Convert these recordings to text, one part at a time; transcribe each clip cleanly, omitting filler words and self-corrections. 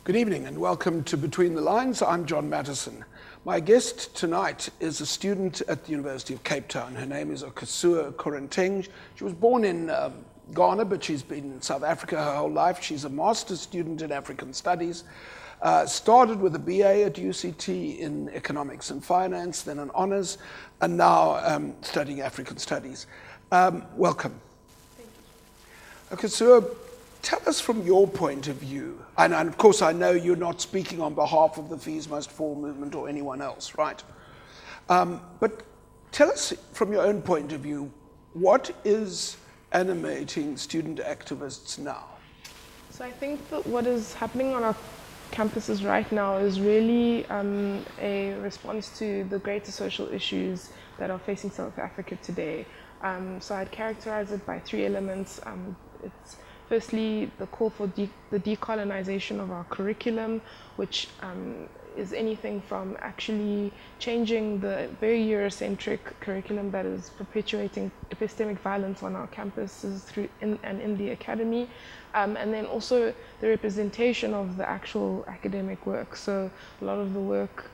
Good evening and welcome to Between the Lines. I'm John Matisson. My guest tonight is a student at the University of Cape Town. Her name is Akosua Koranteng. She was born in Ghana, but she's been in South Africa her whole life. She's a master's student in African Studies. Started with a BA at UCT in Economics and Finance, then an honours, and now studying African Studies. Welcome. Thank you. Akosua, tell us from your point of view, and of course I know you're not speaking on behalf of the Fees Must Fall movement or anyone else, right? But tell us from your own point of view, what is animating student activists now? So I think that what is happening on our campuses right now is really a response to the greater social issues that are facing South Africa today. So I'd characterize it by three elements. It's firstly, the call for the decolonization of our curriculum, which is anything from actually changing the very Eurocentric curriculum that is perpetuating epistemic violence on our campuses and in the academy, and then also the representation of the actual academic work. So a lot of the work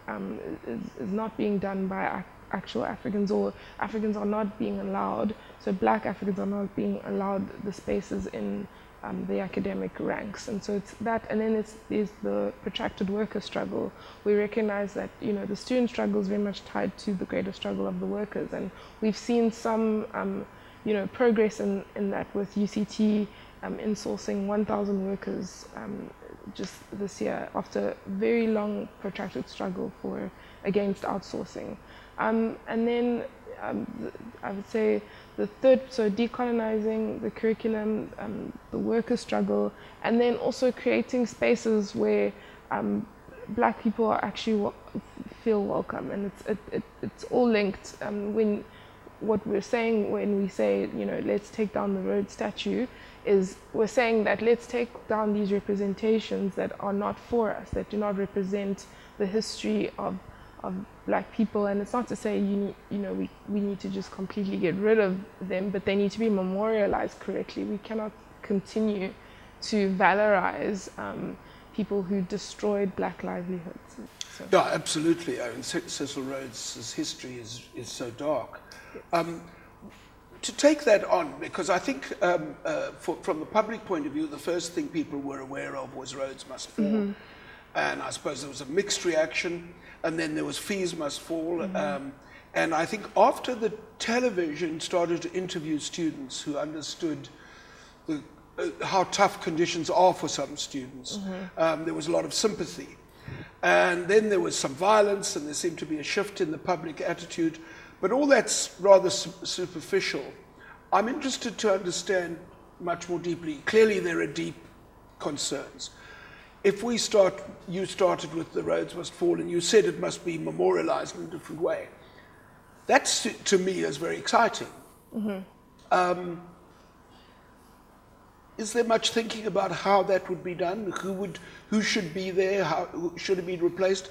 is not being done by actual Africans, or Africans are not being allowed, so Black Africans are not being allowed the spaces in the academic ranks. And so it's that, and then there's the protracted worker struggle. We recognize that, you know, the student struggle is very much tied to the greater struggle of the workers, and we've seen some progress in that with UCT insourcing 1,000 workers just this year after very long protracted struggle against outsourcing. And then I would say the third, so decolonizing the curriculum, the worker struggle, and then also creating spaces where Black people are actually feel welcome, and it's all linked. When what we're saying when we say, you know, let's take down the Rhodes statue, is we're saying that let's take down these representations that are not for us, that do not represent the history of Black people. And it's not to say we need to just completely get rid of them, but they need to be memorialized correctly. We cannot continue to valorize people who destroyed Black livelihoods. So. Yeah, absolutely. I mean, Cecil Rhodes' history is so dark. To take that on, because I think from the public point of view, the first thing people were aware of was Rhodes Must Fall. Mm-hmm. And I suppose there was a mixed reaction, and then there was Fees Must Fall. Mm-hmm. And I think after the television started to interview students who understood how tough conditions are for some students, mm-hmm. There was a lot of sympathy. And then there was some violence, and there seemed to be a shift in the public attitude. But all that's rather superficial. I'm interested to understand much more deeply. Clearly there are deep concerns. If you started with the Rhodes Must Fall, and you said it must be memorialized in a different way. That, to me, is very exciting. Mm-hmm. Is there much thinking about how that would be done? Who should be there? How should it be replaced?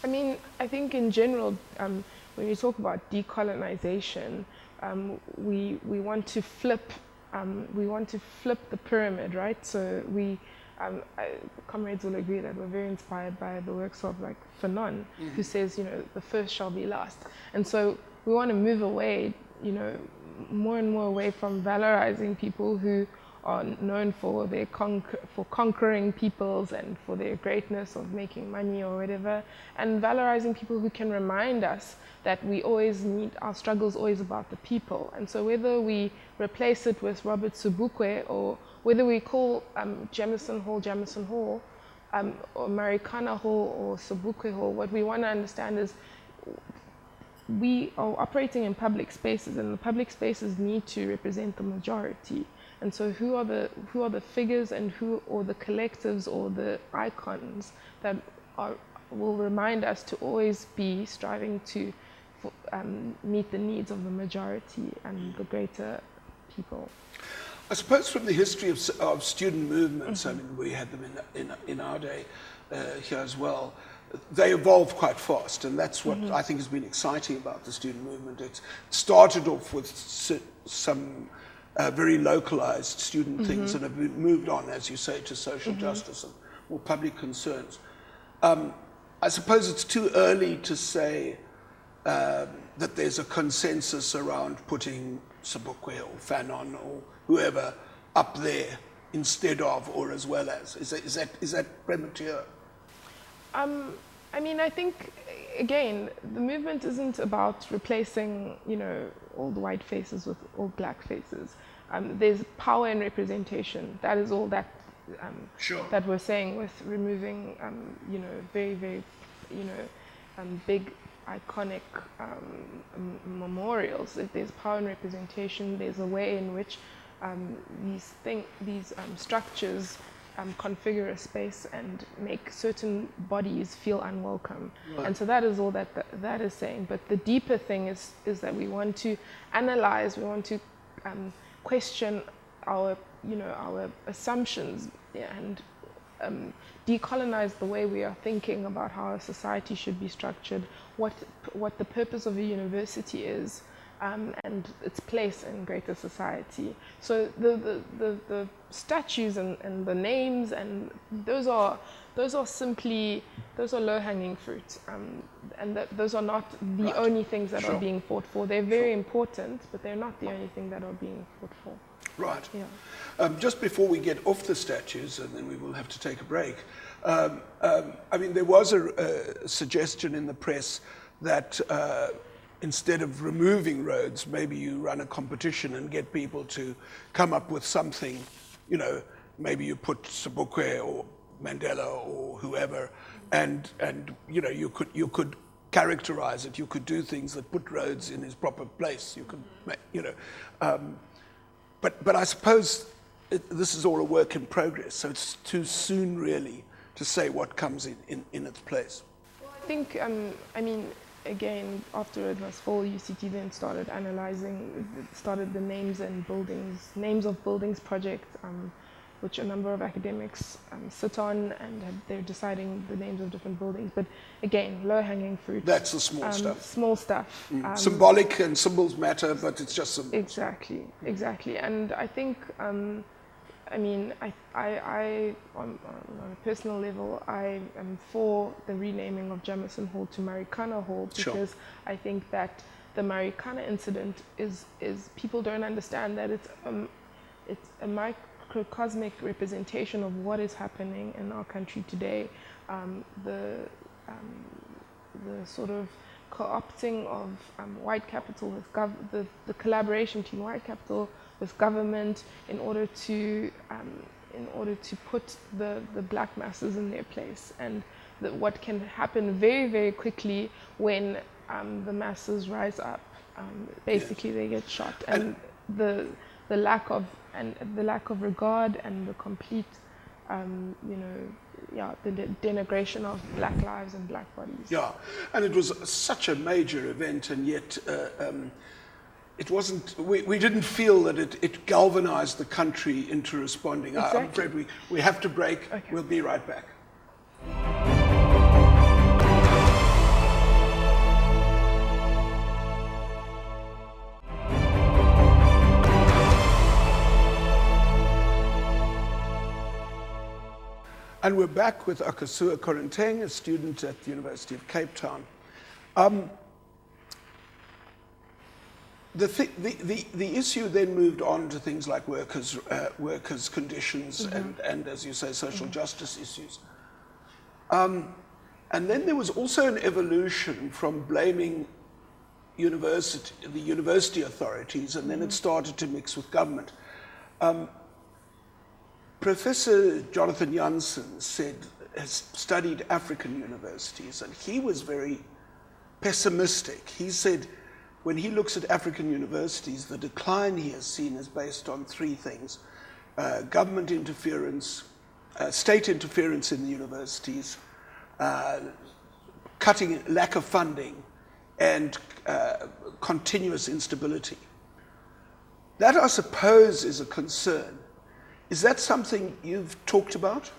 I mean, I think in general, when you talk about decolonization, we want to flip the pyramid, right? So comrades will agree that we're very inspired by the works of like Fanon, mm-hmm. who says, you know, the first shall be last. And so we want to move away, you know, more and more away from valorizing people who are known for their conquering peoples and for their greatness of making money or whatever, and valorizing people who can remind us that our struggle is always about the people. And so whether we replace it with Robert Sobukwe, or whether we call Jameson Hall, or Marikana Hall or Sobukwe Hall, what we want to understand is we are operating in public spaces, and the public spaces need to represent the majority. And so who are the figures and or the collectives or the icons that will remind us to always be striving to meet the needs of the majority and the greater people. I suppose from the history of student movements, mm-hmm. I mean, we had them in our day here as well. They evolved quite fast, and that's what mm-hmm. I think has been exciting about the student movement. It started off with some very localized student mm-hmm. things, and have moved on, as you say, to social mm-hmm. justice and or public concerns. I suppose it's too early to say that there's a consensus around putting Sobukwe or Fanon or whoever up there instead of or as well as. Is that premature? I mean, I think, again, the movement isn't about replacing, all the white faces with all black faces. There's power and representation. That is all that Sure. that we're saying with removing, very, very, big, iconic memorials. If there's power and representation, there's a way in which these structures configure a space and make certain bodies feel unwelcome. Right. And so that is all that is saying. But the deeper thing is that we want to analyze, we want to question our assumptions and decolonize the way we are thinking about how a society should be structured, what the purpose of a university is, and its place in greater society. So the statues and the names, and those are low-hanging fruit, and those are not the Right. only things that Sure. are being fought for. They're very important, but they're not the only thing that are being fought for. Right. Yeah. Just before we get off the statues, and then we will have to take a break, I mean, there was a suggestion in the press that instead of removing roads, maybe you run a competition and get people to come up with something, maybe you put Sobukwe or Mandela or whoever, and you could characterize it. You could do things that put roads in his proper place. You could, But I suppose this is all a work in progress, so it's too soon really to say what comes in its place. I think, again, after it was full, UCT then started the names of buildings project, which a number of academics sit on, and they're deciding the names of different buildings. But again, low-hanging fruit. That's the small stuff. Small stuff. Symbolic and symbols matter, but it's just symbols. Exactly. And I think, I on a personal level, I am for the renaming of Jameson Hall to Marikana Hall, because Sure. I think that the Marikana incident is people don't understand that it's a microcosmic representation of what is happening in our country today. The sort of co-opting of white capital with the collaboration between white capital with government in order to put the black masses in their place, and what can happen very, very quickly when the masses rise up. Basically, they get shot, and the lack of regard and the complete the denigration of black lives and black bodies. Yeah, and it was such a major event, and yet it wasn't. We didn't feel that it galvanized the country into responding. Exactly. I'm afraid we have to break. Okay. We'll be right back. And we're back with Akosua Koranteng, a student at the University of Cape Town. The issue then moved on to things like workers' conditions and, as you say, social justice issues. And then there was also an evolution from blaming the university authorities, and then it started to mix with government. Professor Jonathan Jansen has studied African universities, and he was very pessimistic. He said when he looks at African universities, the decline he has seen is based on three things: government interference, state interference in the universities, lack of funding, and continuous instability. That, I suppose, is a concern. Is that something you've talked about?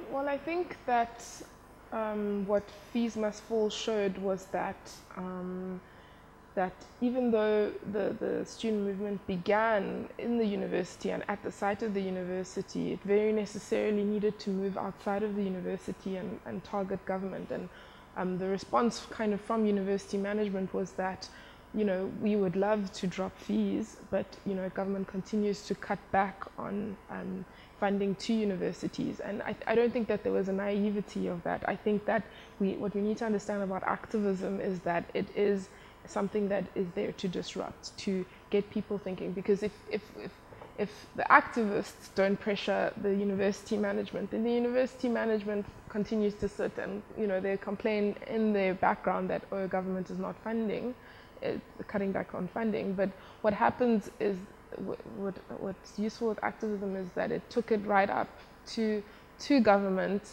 Well, I think that what Fees Must Fall showed was that that even though the student movement began in the university and at the site of the university, it very necessarily needed to move outside of the university and target government. And the response kind of from university management was that, we would love to drop fees, but, government continues to cut back on funding to universities. And I don't think that there was a naivety of that. I think that what we need to understand about activism is that it is something that is there to disrupt, to get people thinking. Because if the activists don't pressure the university management, then the university management continues to sit and, they complain in their background that, government is not funding, cutting back on funding. But what happens is, what's useful with activism is that it took it right up to government,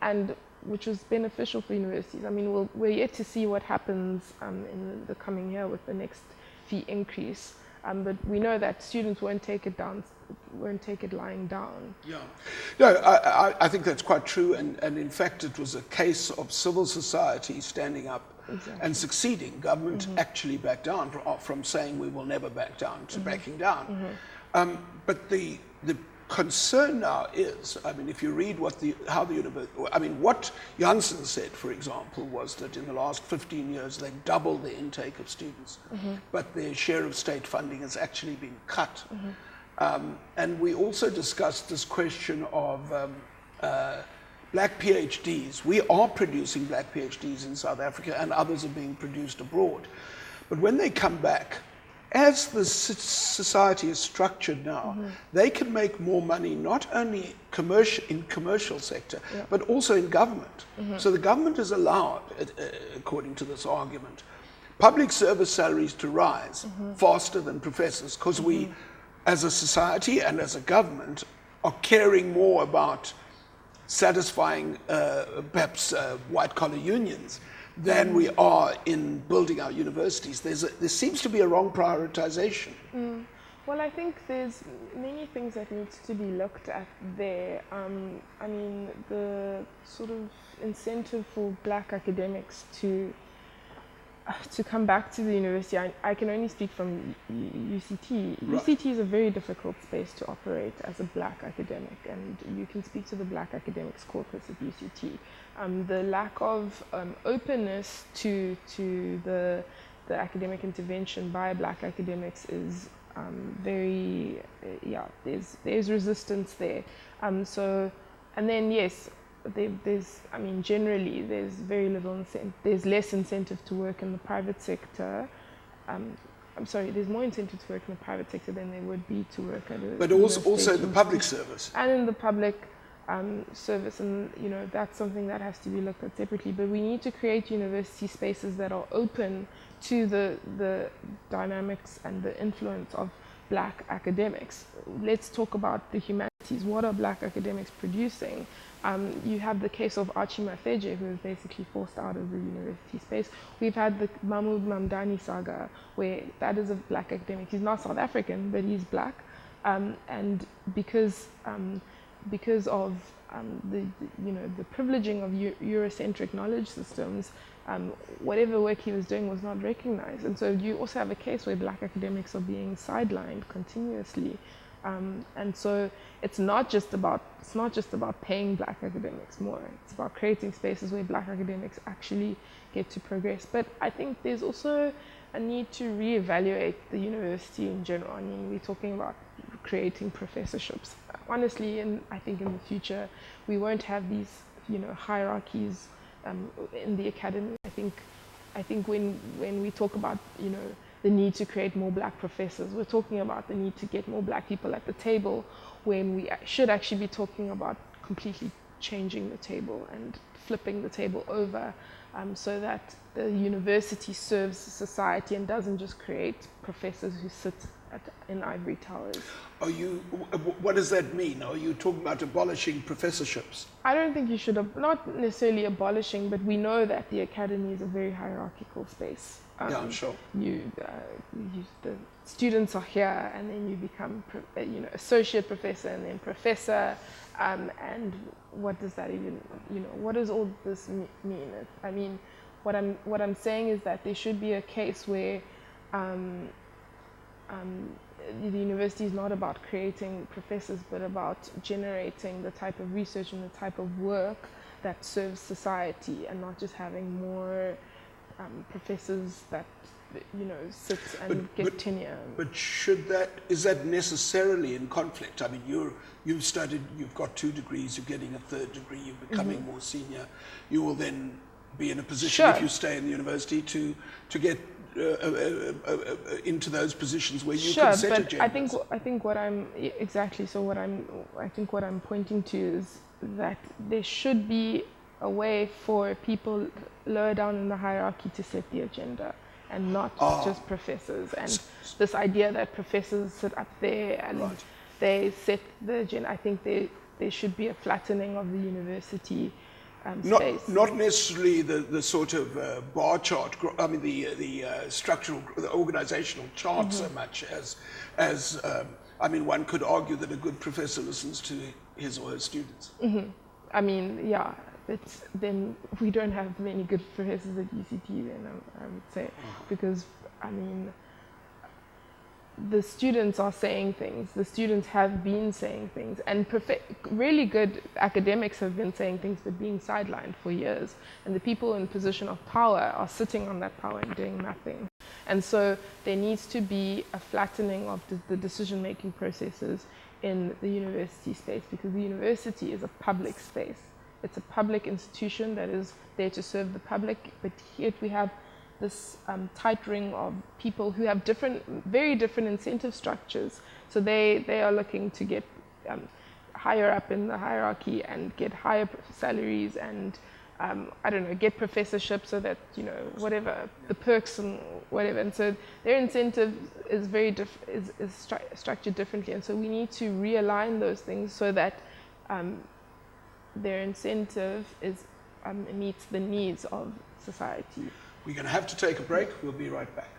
and which was beneficial for universities. I mean, we're yet to see what happens in the coming year with the next fee increase. But we know that students won't take it lying down. Yeah, no, I think that's quite true, and in fact it was a case of civil society standing up and succeeding. Government actually backed down from saying we will never back down to backing down. But the concern now is, I mean, if you read what Janssen said, for example, was that in the last 15 years they've doubled the intake of students, but their share of state funding has actually been cut. And we also discussed this question of black PhDs. We are producing black PhDs in South Africa, and others are being produced abroad. But when they come back, as the society is structured now, they can make more money not only in commercial sector, but also in government. So the government is allowed, according to this argument, public service salaries to rise faster than professors, because we, as a society and as a government, are caring more about satisfying perhaps white-collar unions than we are in building our universities. There seems to be a wrong prioritization. Well, I think there's many things that need to be looked at there. I mean, the sort of incentive for black academics to come back to the university, I can only speak from UCT. Right. UCT is a very difficult space to operate as a black academic, and you can speak to the Black Academics Caucus at UCT. The lack of openness to the academic intervention by black academics is very, there's resistance there. And then yes, generally there's very little incentive, there's less incentive to work in the private sector. There's more incentive to work in the private sector than there would be to work at a But also the public service. And in the public service, and that's something that has to be looked at separately. But we need to create university spaces that are open to the dynamics and the influence of black academics. Let's talk about the humanities. What are black academics producing? You have the case of Archie Mafeje, who was basically forced out of the university space. We've had the Mahmoud Mamdani saga, where that is a black academic. He's not South African, but he's black. And because of the privileging of Eurocentric knowledge systems, whatever work he was doing was not recognized. And so you also have a case where black academics are being sidelined continuously. And so it's not just about paying black academics more. It's about creating spaces where black academics actually get to progress. But I think there's also a need to reevaluate the university in general. I mean, we're talking about creating professorships. Honestly, and I think in the future we won't have these hierarchies in the academy. I think when we talk about the need to create more black professors, we're talking about the need to get more black people at the table, when we should actually be talking about completely changing the table and flipping the table over, so that the university serves society and doesn't just create professors who sit in ivory towers. What does that mean? Are you talking about abolishing professorships? I don't think you should, not necessarily abolishing, but we know that the academy is a very hierarchical space. Yeah, I'm sure. The students are here, and then you become, associate professor, and then professor. And what does that even, what does all this mean? I mean, what I'm saying is that there should be a case where the university is not about creating professors, but about generating the type of research and the type of work that serves society, and not just having more professors that sit and get tenure. But is that necessarily in conflict? I mean, you've studied, you've got 2 degrees, you're getting a 3rd degree, you're becoming more senior. You will then be in a position, if you stay in the university, to get into those positions where you can set agendas. I think what I'm exactly. So what I'm pointing to is that there should be a way for people lower down in the hierarchy to set the agenda, and not just professors. And this idea that professors sit up there and they set the agenda. I think there should be a flattening of the university space. Not necessarily the sort of bar chart. I mean the structural, the organizational chart so much as I mean, one could argue that a good professor listens to his or her students. I mean, yeah. Then we don't have many good professors at UCT. Then I would say, because I mean, the students are saying things. The students have been saying things, and really good academics have been saying things, but being sidelined for years. And the people in position of power are sitting on that power and doing nothing. And so there needs to be a flattening of the decision-making processes in the university space, because the university is a public space. It's a public institution that is there to serve the public, but yet we have this tight ring of people who have very different incentive structures. So they are looking to get higher up in the hierarchy and get higher salaries and I don't know, get professorships, so that whatever the perks and whatever. And so their incentive is structured differently. And so we need to realign those things so that their incentive meets the needs of society. We're going to have to take a break. We'll be right back.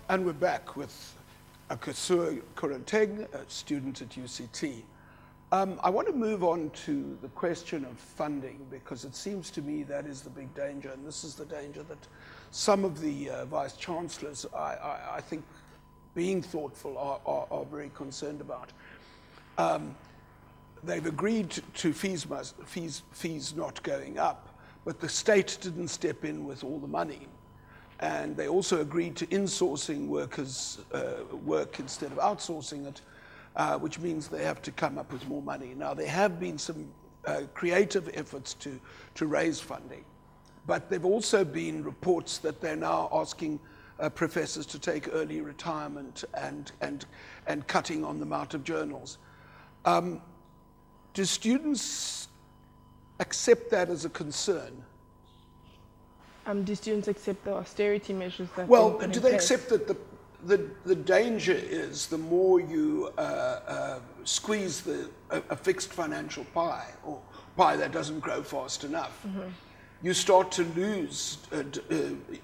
And we're back with Akosua Koranteng, a student at UCT. I want to move on to the question of funding, because it seems to me that is the big danger, and this is the danger that some of the vice-chancellors, I think, being thoughtful, are very concerned about. They've agreed to fees not going up, but the state didn't step in with all the money. And they also agreed to insourcing workers' work instead of outsourcing it, which means they have to come up with more money. Now, there have been some creative efforts to raise funding, but there have also been reports that they're now asking professors to take early retirement and cutting on the amount of journals. Do students accept that as a concern? Do students accept the austerity measures that? Well, do they accept that the danger is the more you squeeze a fixed financial pie, or pie that doesn't grow fast enough, you start to lose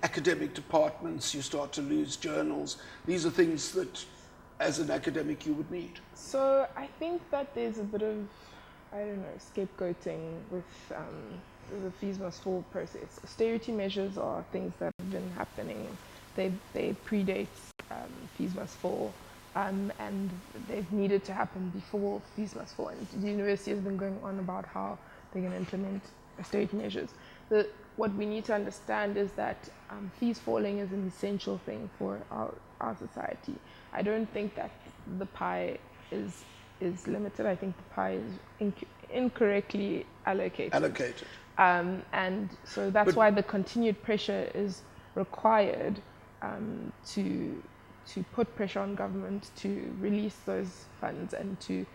academic departments, you start to lose journals. These are things that, as an academic, you would need. So I think that there's a bit of, scapegoating with the fees must fall process. Austerity measures are things that have been happening. They predate fees must fall, and they've needed to happen before fees must fall. And the university has been going on about how they're going to implement austerity measures. What we need to understand is that fees falling is an essential thing for our society. I don't think that the pie is limited. I think the pie is incorrectly allocated. And so that's why the continued pressure is required to put pressure on government to release those funds and to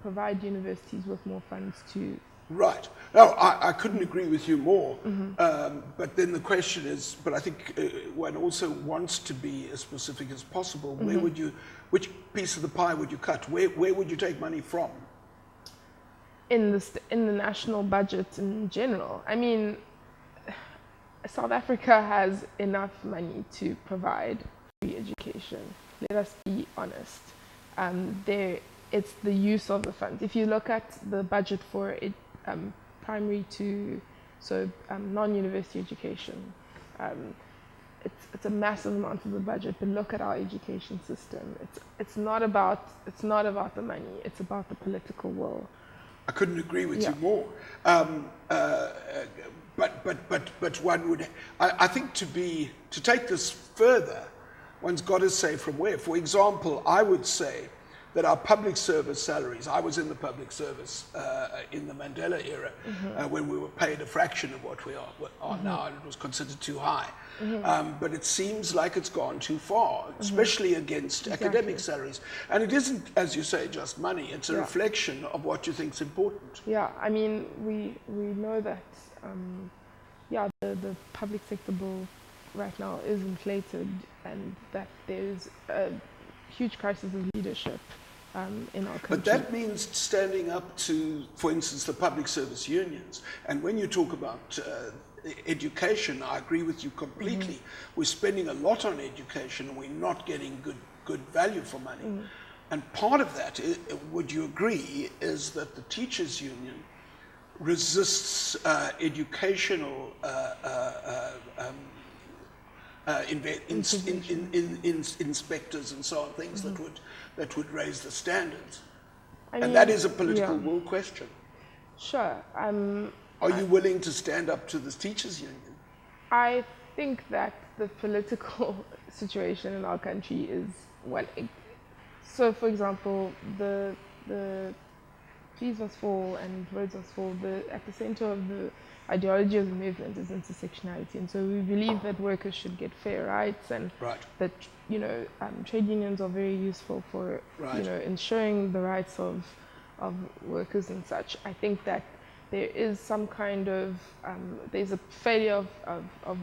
provide universities with more funds to... Right. No, I couldn't agree with you more. But then the question is, but I think one also wants to be as specific as possible. Which piece of the pie would you cut? Where would you take money from? In the national budget in general. I mean, South Africa has enough money to provide free education. Let us be honest. It's the use of the funds. If you look at the budget for primary to non-university education, it's a massive amount of the budget. But look at our education system. It's not about the money. It's about the political will. I couldn't agree with you more. But one would, I think, to take this further, one's got to say from where. For example, I would say that our public service salaries, I was in the public service in the Mandela era, when we were paid a fraction of what we are now, and it was considered too high. But it seems like it's gone too far, especially against academic salaries. And it isn't, as you say, just money. It's a reflection of what you think is important. Yeah, I mean, we know that, the public sector bill right now is inflated, and that there's a huge crisis of leadership in our country. But that means standing up to, for instance, the public service unions. And when you talk about education, I agree with you completely. We're spending a lot on education and we're not getting good value for money. And part of that, would you agree, is that the teachers union resists educational inspectors and so on, things that would raise the standards. And that is a political will question. Sure. Are you willing to stand up to the teachers union? I think that the political situation in our country is so, for example, the Trees Must Fall and Roads Must Fall, at the center of the ideology of the movement is intersectionality, and so we believe that workers should get fair rights, and that trade unions are very useful for ensuring the rights of workers and such. I think that there is some kind of there's a failure of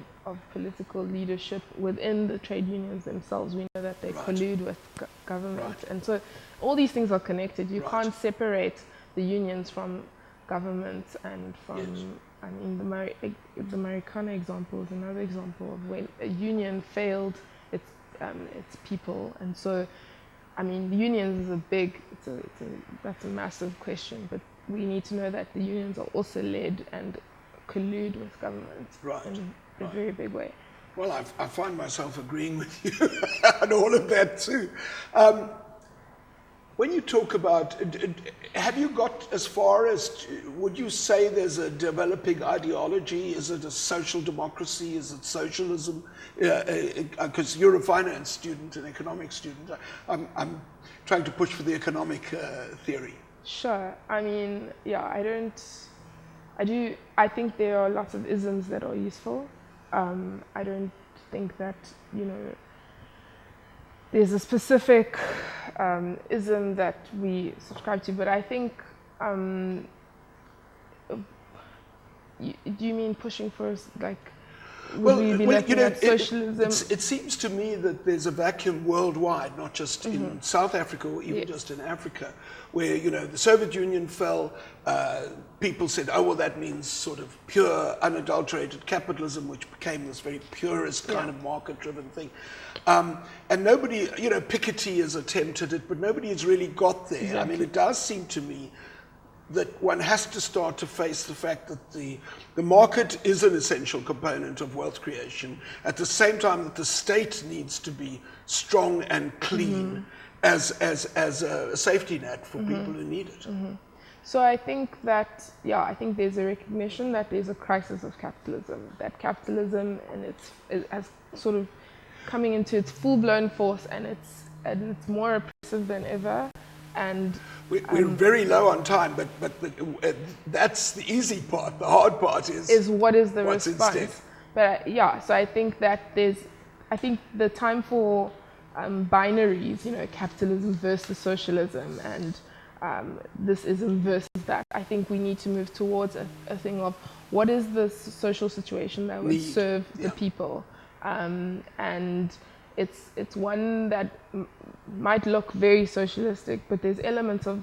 political leadership within the trade unions themselves. We know that they collude with government, and so all these things are connected. You can't separate the unions from government and from. I mean, the Marikana example is another example of when a union failed its people, and so, I mean, the unions is that's a massive question, but we need to know that the unions are also led and collude with government in a very big way. Well, I find myself agreeing with you on all of that too. When you talk about, have you got as far as, would you say there's a developing ideology? Is it a social democracy? Is it socialism? Because you're a finance student, an economics student. I'm trying to push for the economic theory. Sure. I mean, I think there are lots of isms that are useful. I don't think that, there's a specific ism that we subscribe to, but I think, do you mean pushing for, would we be looking at socialism? It seems to me that there's a vacuum worldwide, not just in South Africa or even just in Africa, where, the Soviet Union fell, people said, oh, well, that means sort of pure, unadulterated capitalism, which became this very purist kind of market-driven thing. And nobody, Piketty has attempted it, but nobody has really got there. Exactly. I mean, it does seem to me that one has to start to face the fact that the market is an essential component of wealth creation, at the same time that the state needs to be strong and clean as a safety net for people who need it. So I think that, I think there's a recognition that there's a crisis of capitalism, that capitalism has sort of coming into its full-blown force, and it's more oppressive than ever. And we're very low on time, but that's the easy part. The hard part is what is the what's response? Instead. But so I think that I think the time for binaries, capitalism versus socialism, and this ism versus that. I think we need to move towards a thing of what is the social situation that would serve the people, and it's one that might look very socialistic, but there's elements of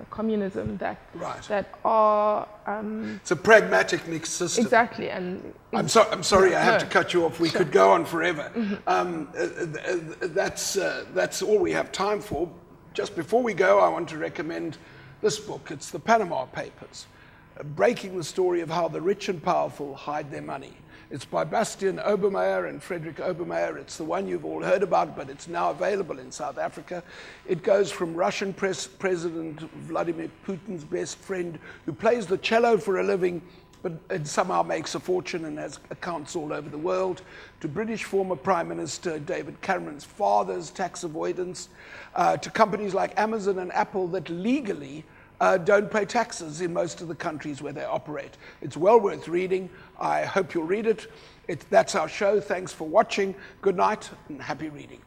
communism that Right. that are It's a pragmatic mixed system. exactly. And I'm sorry, I have to cut you off. We Sure. could go on forever. That's all we have time for. Just before we go, I want to recommend this book. It's The Panama Papers, breaking the story of how the rich and powerful hide their money. It's by Bastian Obermeyer and Frederick Obermeyer. It's the one you've all heard about, but it's now available in South Africa. It goes from Russian President Vladimir Putin's best friend, who plays the cello for a living, but somehow makes a fortune and has accounts all over the world, to British former Prime Minister David Cameron's father's tax avoidance, to companies like Amazon and Apple that legally don't pay taxes in most of the countries where they operate. It's well worth reading. I hope you'll read it. That's our show. Thanks for watching. Good night and happy reading.